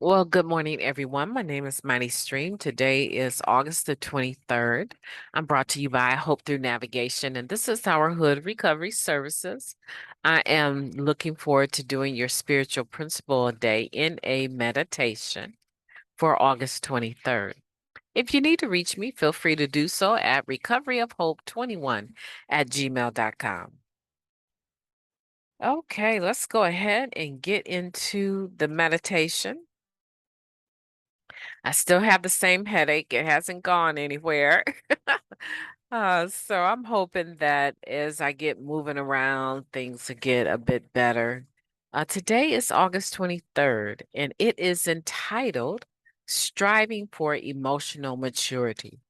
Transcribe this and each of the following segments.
Well, good morning, everyone. My name is Mighty Stream. Today is August the 23rd. I'm brought to you by Hope Through Navigation, and this is our Hood Recovery Services. I am looking forward to doing your spiritual principle a day in a meditation for August 23rd. If you need to reach me, feel free to do so at recoveryofhope21@gmail.com. Okay, let's go ahead and get into the meditation. I still have the same headache. It hasn't gone anywhere. So I'm hoping that as I get moving around, things will get a bit better. Today is August 23rd, and it is entitled Striving for Emotional Maturity.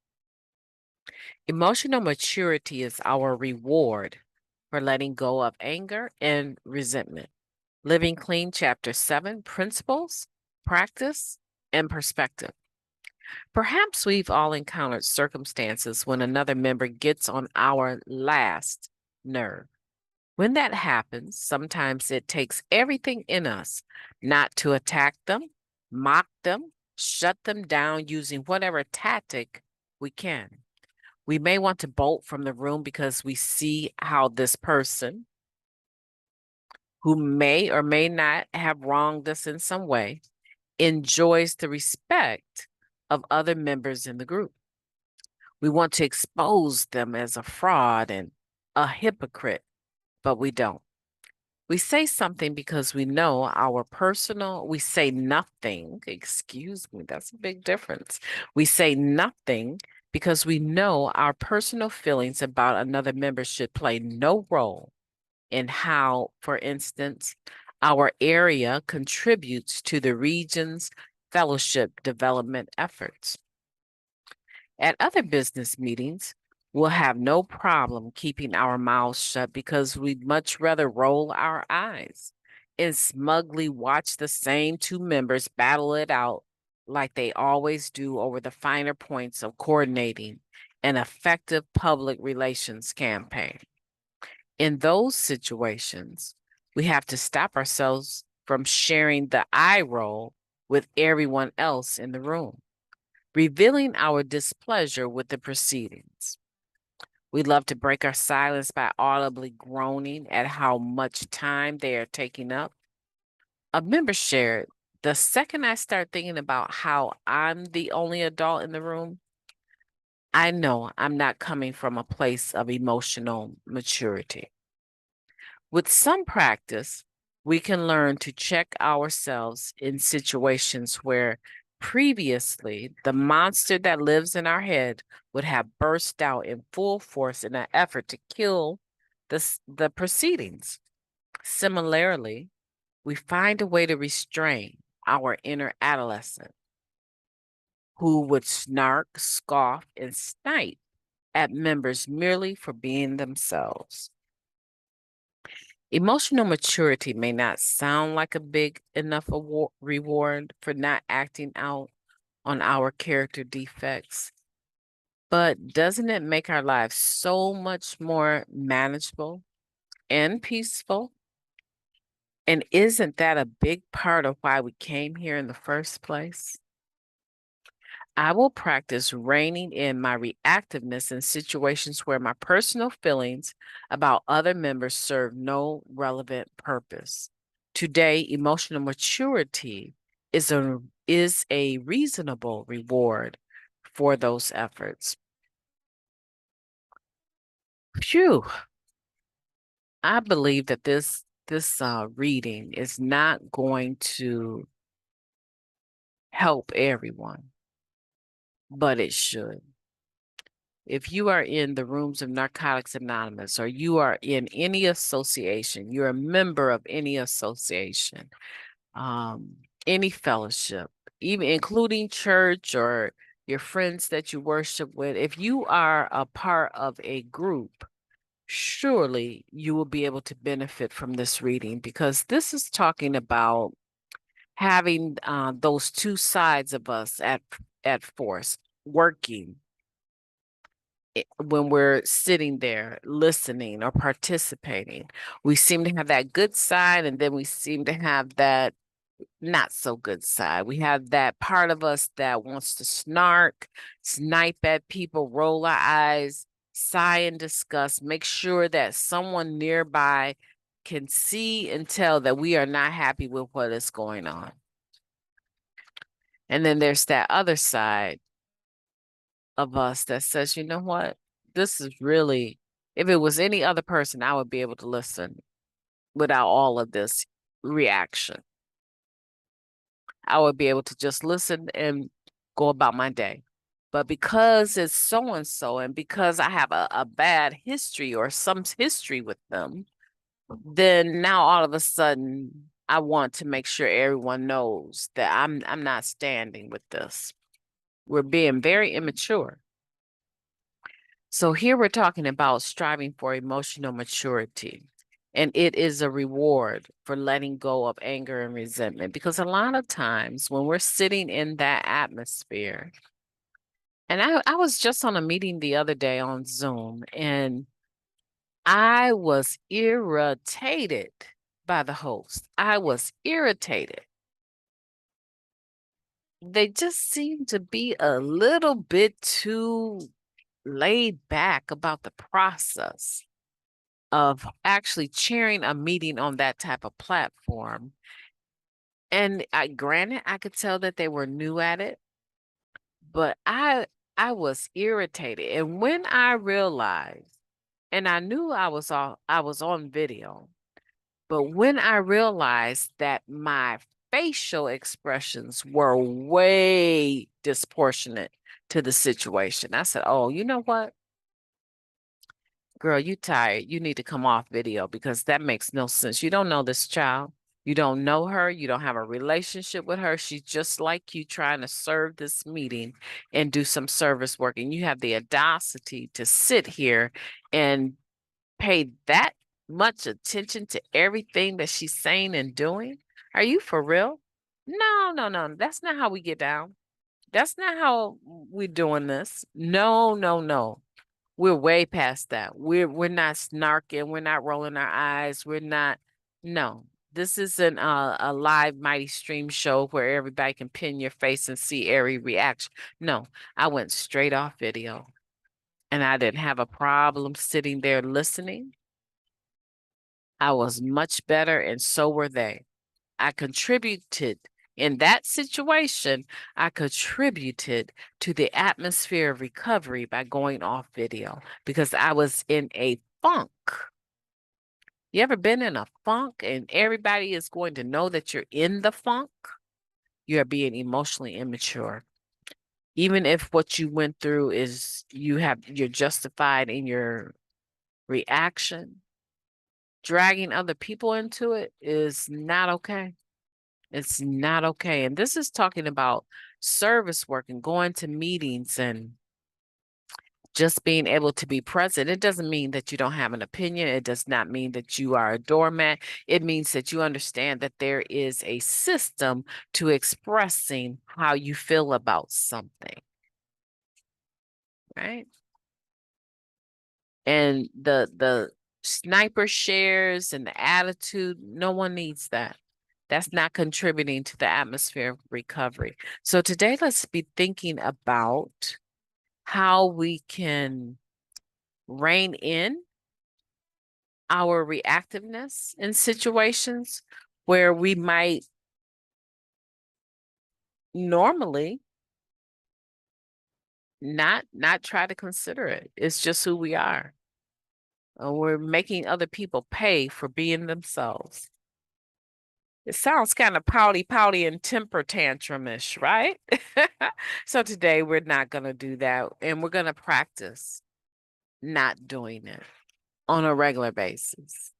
Emotional maturity is our reward for letting go of anger and resentment. Living Clean, Chapter 7 Principles, Practice, and Perspective. Perhaps we've all encountered circumstances when another member gets on our last nerve. When that happens, sometimes it takes everything in us not to attack them, mock them, shut them down using whatever tactic we can. We may want to bolt from the room because we see how this person, who may or may not have wronged us in some way, enjoys the respect of other members in the group. We want to expose them as a fraud and a hypocrite, but we don't. We say something because we say nothing, excuse me, that's a big difference. We say nothing because we know our personal feelings about another member should play no role in how, for instance, our area contributes to the region's fellowship development efforts. At other business meetings, we'll have no problem keeping our mouths shut because we'd much rather roll our eyes and smugly watch the same two members battle it out like they always do over the finer points of coordinating an effective public relations campaign. In those situations, we have to stop ourselves from sharing the eye roll with everyone else in the room, revealing our displeasure with the proceedings. We love to break our silence by audibly groaning at how much time they are taking up. A member shared, the second I start thinking about how I'm the only adult in the room, I know I'm not coming from a place of emotional maturity. With some practice, we can learn to check ourselves in situations where previously the monster that lives in our head would have burst out in full force in an effort to kill the proceedings. Similarly, we find a way to restrain our inner adolescent who would snark, scoff, and snipe at members merely for being themselves. Emotional maturity may not sound like a big enough reward for not acting out on our character defects, but doesn't it make our lives so much more manageable and peaceful? And isn't that a big part of why we came here in the first place? I will practice reining in my reactiveness in situations where my personal feelings about other members serve no relevant purpose. Today, emotional maturity is a reasonable reward for those efforts. Phew, I believe that this reading is not going to help everyone, but it should. If you are in the rooms of Narcotics Anonymous or you are in any association, you're a member of any association, um, any fellowship, even including church or your friends that you worship with, if you are a part of a group, surely you will be able to benefit from this reading because this is talking about having those two sides of us at force working when we're sitting there listening or participating. We seem to have that good side, and then we seem to have that not so good side. We have that part of us that wants to snark, snipe at people, roll our eyes, sigh in disgust, make sure that someone nearby can see and tell that we are not happy with what is going on. And then there's that other side of us that says, you know what? This is really, if it was any other person, I would be able to listen without all of this reaction. I would be able to just listen and go about my day. But because it's so and so, and because I have a bad history or some history with them, then now all of a sudden I want to make sure everyone knows that I'm not standing with this. We're being very immature. So here we're talking about striving for emotional maturity. And it is a reward for letting go of anger and resentment. Because a lot of times when we're sitting in that atmosphere, and I was just on a meeting the other day on Zoom, and I was irritated by the host. I was irritated. They just seemed to be a little bit too laid back about the process of actually chairing a meeting on that type of platform. And granted, I could tell that they were new at it, but I was irritated. And when I realized, and I knew I was on video, but when I realized that my facial expressions were way disproportionate to the situation, I said, "Oh, you know what? Girl, you tired. You need to come off video because that makes no sense. You don't know this child. You don't know her. You don't have a relationship with her. She's just like you trying to serve this meeting and do some service work. And you have the audacity to sit here and pay that much attention to everything that she's saying and doing. Are you for real? No, no, no. That's not how we get down. That's not how we're doing this. No, no, no. We're way past that. We're not snarking. We're not rolling our eyes. We're not. No, this isn't a live Mighty Stream show where everybody can pin your face and see every reaction. No, I went straight off video, and I didn't have a problem sitting there listening. I was much better, and so were they. I contributed in that situation. I contributed to the atmosphere of recovery by going off video because I was in a funk. You ever been in a funk and everybody is going to know that you're in the funk? You're being emotionally immature. Even if what you went through is you're justified in your reaction, dragging other people into it is not okay. It's not okay. And this is talking about service work and going to meetings and just being able to be present. It doesn't mean that you don't have an opinion. It does not mean that you are a doormat. It means that you understand that there is a system to expressing how you feel about something, right? And the sniper shares and the attitude, no one needs that. That's not contributing to the atmosphere of recovery. So today, let's be thinking about how we can rein in our reactiveness in situations where we might normally not try to consider it. It's just who we are. We're making other people pay for being themselves. It sounds kind of pouty and temper tantrumish, right? So today we're not going to do that, and we're going to practice not doing it on a regular basis.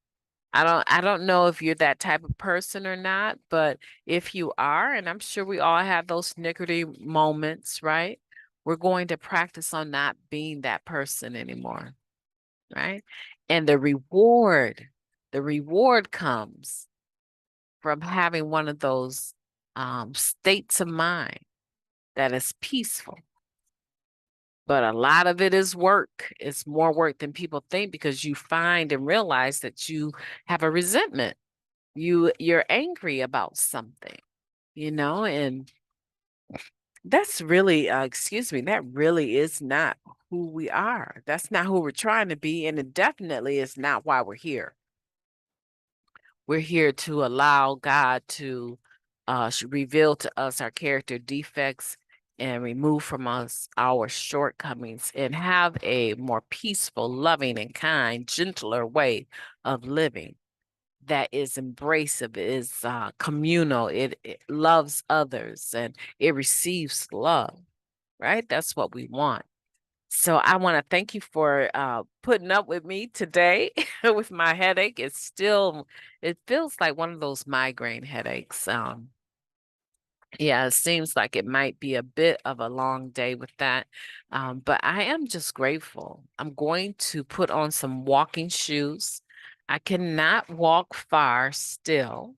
I don't know if you're that type of person or not, but if you are, and I'm sure we all have those snickerty moments, right? We're going to practice on not being that person anymore, right? And the reward comes from having one of those states of mind that is peaceful. But a lot of it is work. It's more work than people think because you find and realize that you have a resentment you're angry about something, and that's really, excuse me, that really is not who we are. That's not who we're trying to be, and it definitely is not why we're here. We're here to allow God to reveal to us our character defects and remove from us our shortcomings and have a more peaceful, loving, and kind, gentler way of living that is embracive, is communal, it loves others, and it receives love, right? That's what we want. So I want to thank you for putting up with me today with my headache. It feels like one of those migraine headaches. Yeah, it seems like it might be a bit of a long day with that. But I am just grateful. I'm going to put on some walking shoes. I cannot walk far still,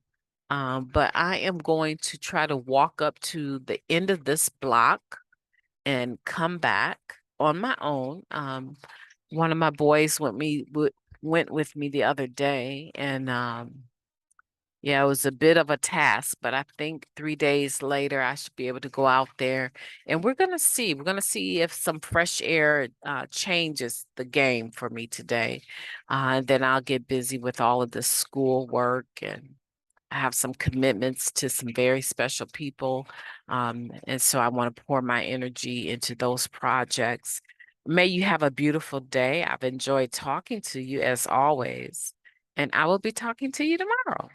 but I am going to try to walk up to the end of this block and come back on my own. One of my boys went with me the other day, and yeah, it was a bit of a task, but I think 3 days later I should be able to go out there, and we're gonna see. We're gonna see if some fresh air changes the game for me today. And then I'll get busy with all of the school work, and I have some commitments to some very special people. And so I want to pour my energy into those projects. May you have a beautiful day. I've enjoyed talking to you as always, and I will be talking to you tomorrow.